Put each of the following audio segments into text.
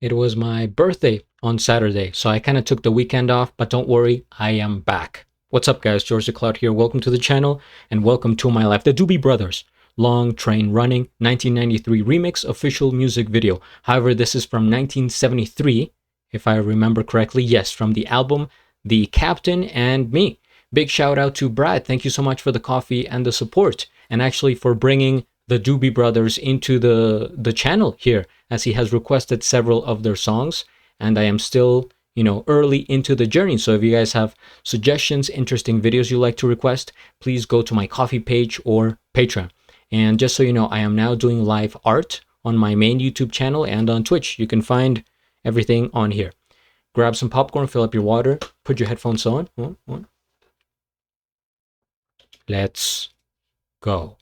It was my birthday on Saturday, so I kind of took the weekend off, but don't worry, I am back. What's up, guys? GeorgeTheCloud here. Welcome to the channel, and welcome to my life. The Doobie Brothers, Long Train Running, 1993 remix official music video. However, this is from 1973, if I remember correctly. Yes, from the album The Captain and Me. Big shout out to Brad. Thank you so much for the coffee and the support, and actually for bringing the Doobie Brothers into the channel here, as he has requested several of their songs, and I am still, early into the journey. So if you guys have suggestions, interesting videos you like to request, please go to my coffee page or Patreon. And just so you know, I am now doing live art on my main YouTube channel and on Twitch. You can find everything on here. Grab some popcorn, fill up your water, put your headphones on. Let's go.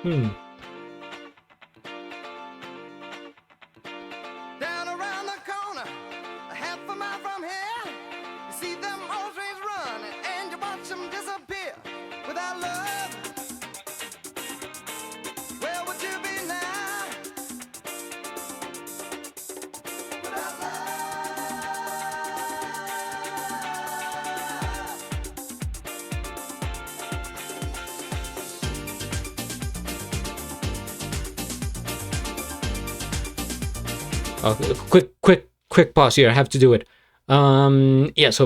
Down around the corner, a half a mile from here, you see them old trains running, and you watch them disappear. Without love, where would you be now? Without love. Quick pause here. I have to do it. This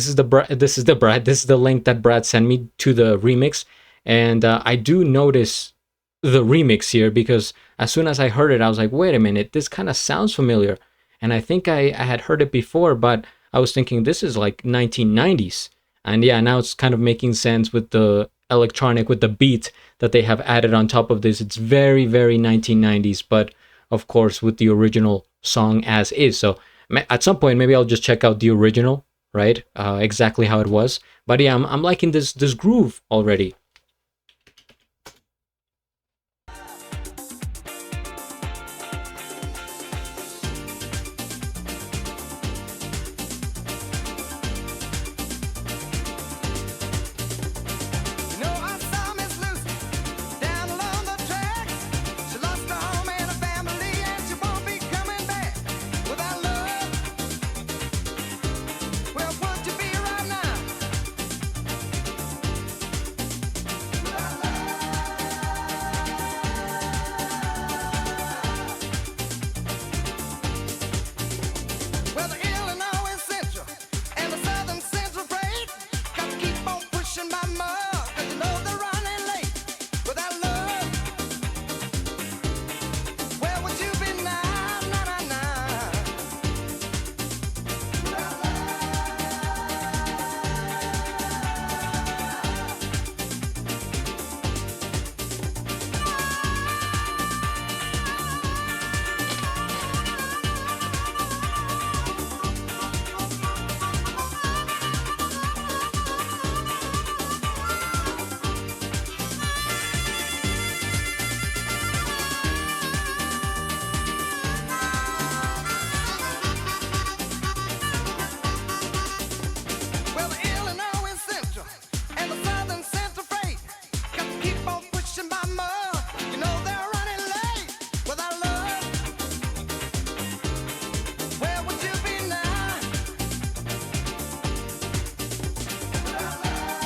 is the link that Brad sent me to the remix, and I do notice the remix here because as soon as I heard it, I was like, wait a minute, this kind of sounds familiar, and I think I had heard it before, but I was thinking this is like 1990s, and yeah, now it's kind of making sense with the electronic, with the beat that they have added on top of this. It's very, very 1990s, but of course with the original song as is. So at some point maybe I'll just check out the original, right? Exactly how it was. But yeah, I'm liking this groove already. You know I saw Miss Lucy down along the tracks. She lost her home and her family, and she won't be coming back. Without love, where would you be right now? Without love. Well, the Illinois Central and the Southern Central freight got to keep on pushing by mud, 'cause you know they're running late. Without love, where would you be now? Nah, nah, nah. Without love. Well, the Illinois Central and the Southern Central freight got to keep on pushing by mud. You know they're running late. Without love, where would you be now? Without love.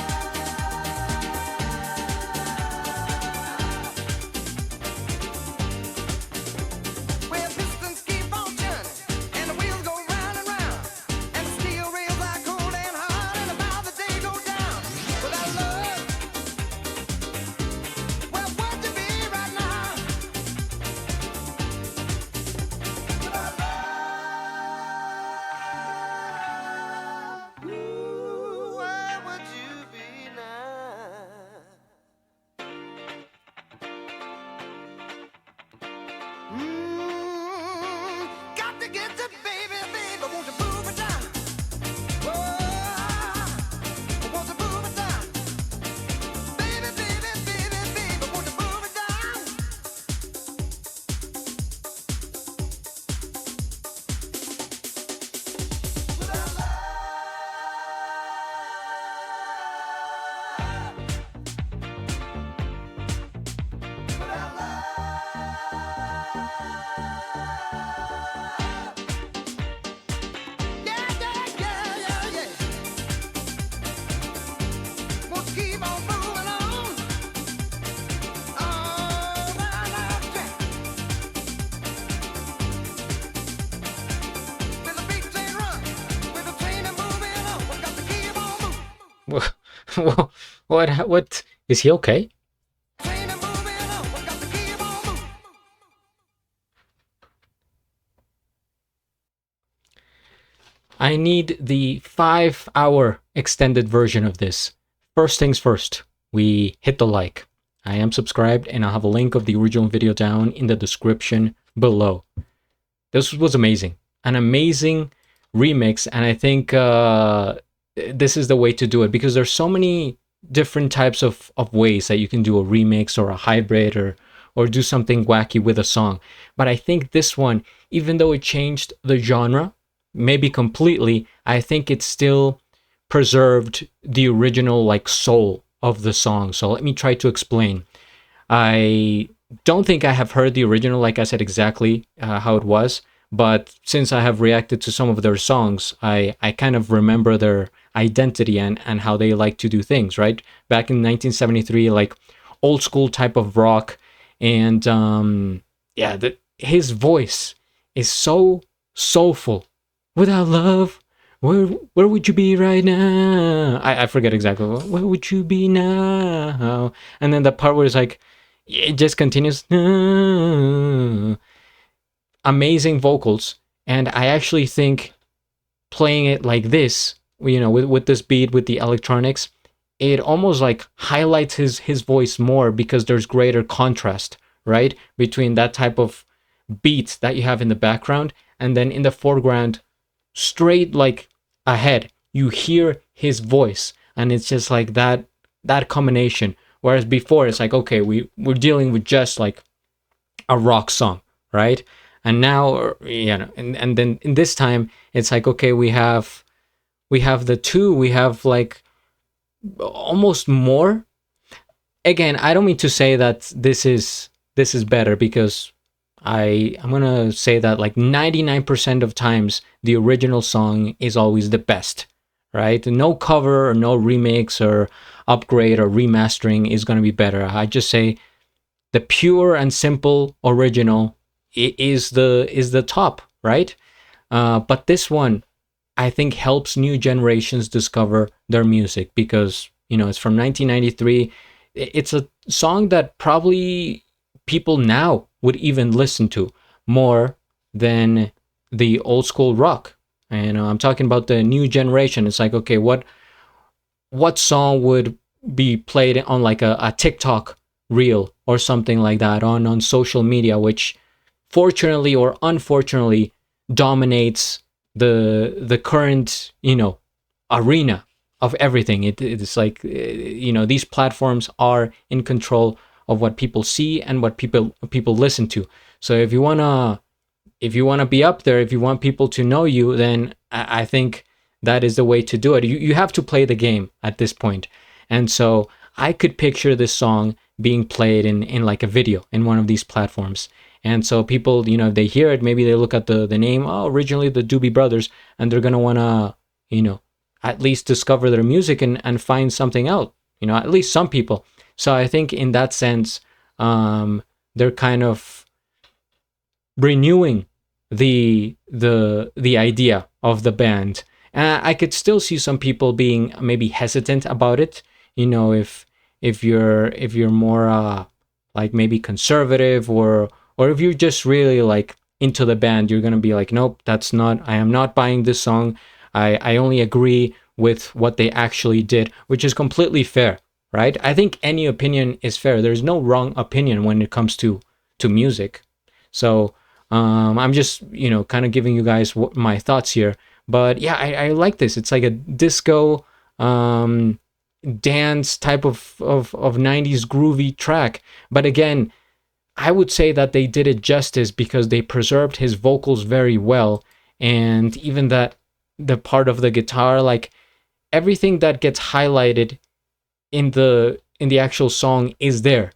Well, pistons keep on turning, and the wheels go round and round, and the steel rails are cold and hard, and about the day go down. Without love, where would you be right now? Without love, ooh, where would you be now? Got to get to baby, baby, won't you move it down? Whoa, won't you move it down? Baby, baby, baby, baby, won't you move it down? Without love. Without What is he okay? Train a moving on, we got to keep on moving. I need the 5-hour extended version of this. First things first, we hit the like. I am subscribed, and I'll have a link of the original video down in the description below. This was amazing. An amazing remix, and I think this is the way to do it, because there's so many different types of ways that you can do a remix or a hybrid or do something wacky with a song. But I think this one, even though it changed the genre, maybe completely, I think it still preserved the original like soul of the song. So let me try to explain. I don't think I have heard the original, like I said, exactly how it was, but since I have reacted to some of their songs, I kind of remember their identity and how they like to do things, right? Back in 1973, like old school type of rock, and yeah, his voice is so soulful. Without love, where would you be right now? I forget exactly. Where would you be now? And then the part where it's like, it just continues. Amazing vocals. And I actually think playing it like this, you know, with this beat, with the electronics, it almost like highlights his voice more, because there's greater contrast, right? Between that type of beat that you have in the background, and then in the foreground, straight like ahead, you hear his voice, and it's just like that combination. Whereas before, it's like, okay, we're dealing with just like a rock song, right? And now, you know, and then in this time, it's like, okay, we have the two, we have like almost more. Again, I don't mean to say that this is better, because I'm gonna say that like 99% of times the original song is always the best, right? No cover or no remix or upgrade or remastering is gonna be better. I just say the pure and simple original is the top, right? But this one, I think, helps new generations discover their music, because, you know, it's from 1993. It's a song that probably people now would even listen to more than the old school rock. And I'm talking about the new generation. It's like, okay, what song would be played on like a TikTok reel or something like that on social media, which fortunately or unfortunately dominates the current, you know, arena of everything. It's like, you know, these platforms are in control of what people see and what people listen to. So if you wanna be up there, if you want people to know you, then I think that is the way to do it. You have to play the game at this point. And so I could picture this song being played in like a video in one of these platforms. And so people, you know, if they hear it, maybe they look at the name, oh, originally the Doobie Brothers, and they're gonna wanna, you know, at least discover their music and find something out. You know, at least some people. So I think in that sense, they're kind of renewing the idea of the band. And I could still see some people being maybe hesitant about it. You know, if you're more like maybe conservative, or if you're just really like into the band, you're gonna be like, nope, I am not buying this song. I only agree with what they actually did, which is completely fair, right? I think any opinion is fair. There's no wrong opinion when it comes to music. So I'm just, you know, kind of giving you guys my thoughts here. But yeah, I like this. It's like a disco dance type of 90s groovy track. But again, I would say that they did it justice, because they preserved his vocals very well. And even that, the part of the guitar, like everything that gets highlighted in the actual song is there.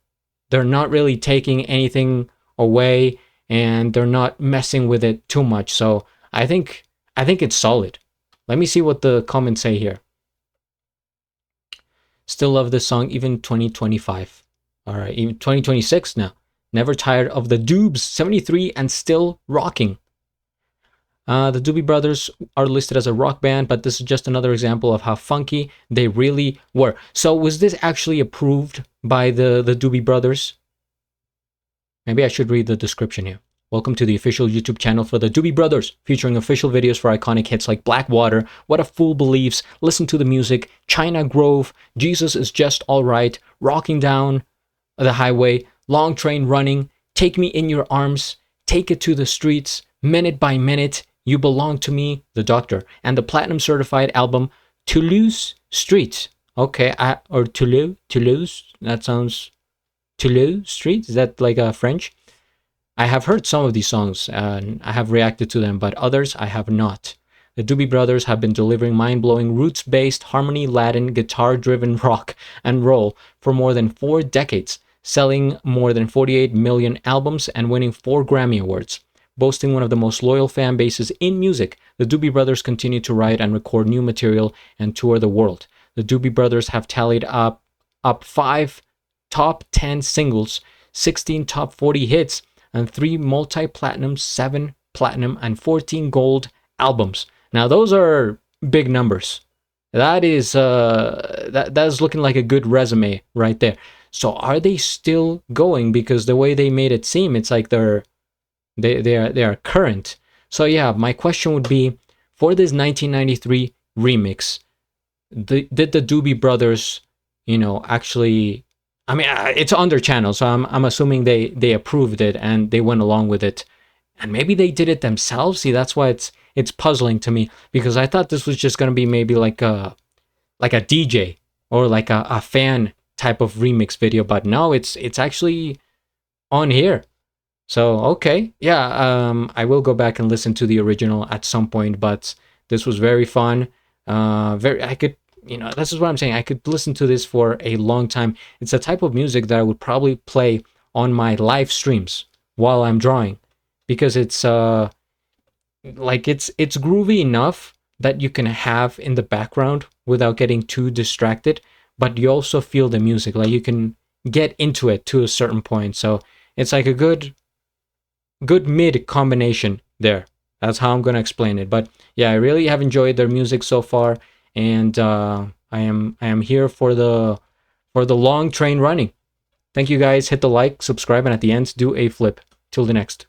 They're not really taking anything away, and they're not messing with it too much. So I think it's solid. Let me see what the comments say here. Still love this song even 2025. All right, even 2026 now. Never tired of the Doobs, 73 and still rocking. The Doobie Brothers are listed as a rock band, but this is just another example of how funky they really were. So was this actually approved by the Doobie Brothers? Maybe I should read the description here. Welcome to the official YouTube channel for the Doobie Brothers, featuring official videos for iconic hits like Black Water, What a Fool Believes, Listen to the Music, China Grove, Jesus is Just Alright, Rocking Down the Highway, Long Train Running, Take Me in Your Arms, Take It to the Streets, Minute by Minute, You Belong to Me, The Doctor, and the platinum certified album Toulouse Street. Okay, or Toulouse, that sounds... Toulouse Street, is that like French? I have heard some of these songs and I have reacted to them, but others I have not. The Doobie Brothers have been delivering mind-blowing roots-based, harmony-laden, guitar-driven rock and roll for more than 4 decades, selling more than 48 million albums and winning 4 Grammy Awards. Boasting one of the most loyal fan bases in music, the Doobie Brothers continue to write and record new material and tour the world. The Doobie Brothers have tallied up 5 top 10 singles, 16 top 40 hits, and 3 multi-platinum, 7 platinum, and 14 gold albums. Now those are big numbers. That is that is looking like a good resume right there. So are they still going? Because the way they made it seem, it's like they are current. So yeah, my question would be, for this 1993 remix, did the Doobie Brothers, you know, actually... I mean, it's on their channel, so I'm assuming they approved it and they went along with it, and maybe they did it themselves. See, that's why it's puzzling to me, because I thought this was just gonna be maybe like a DJ or like a fan type of remix video, but no, it's actually on here. So okay, yeah, I will go back and listen to the original at some point, but this was very fun. I could... You know, this is what I'm saying. I could listen to this for a long time. It's a type of music that I would probably play on my live streams while I'm drawing, because it's like it's groovy enough that you can have in the background without getting too distracted, but you also feel the music. Like you can get into it to a certain point. So it's like a good mid combination there. That's how I'm gonna explain it. But yeah, I really have enjoyed their music so far. And I am here for the long train running. Thank you guys. Hit the like, subscribe, and at the end do a flip. Till the next.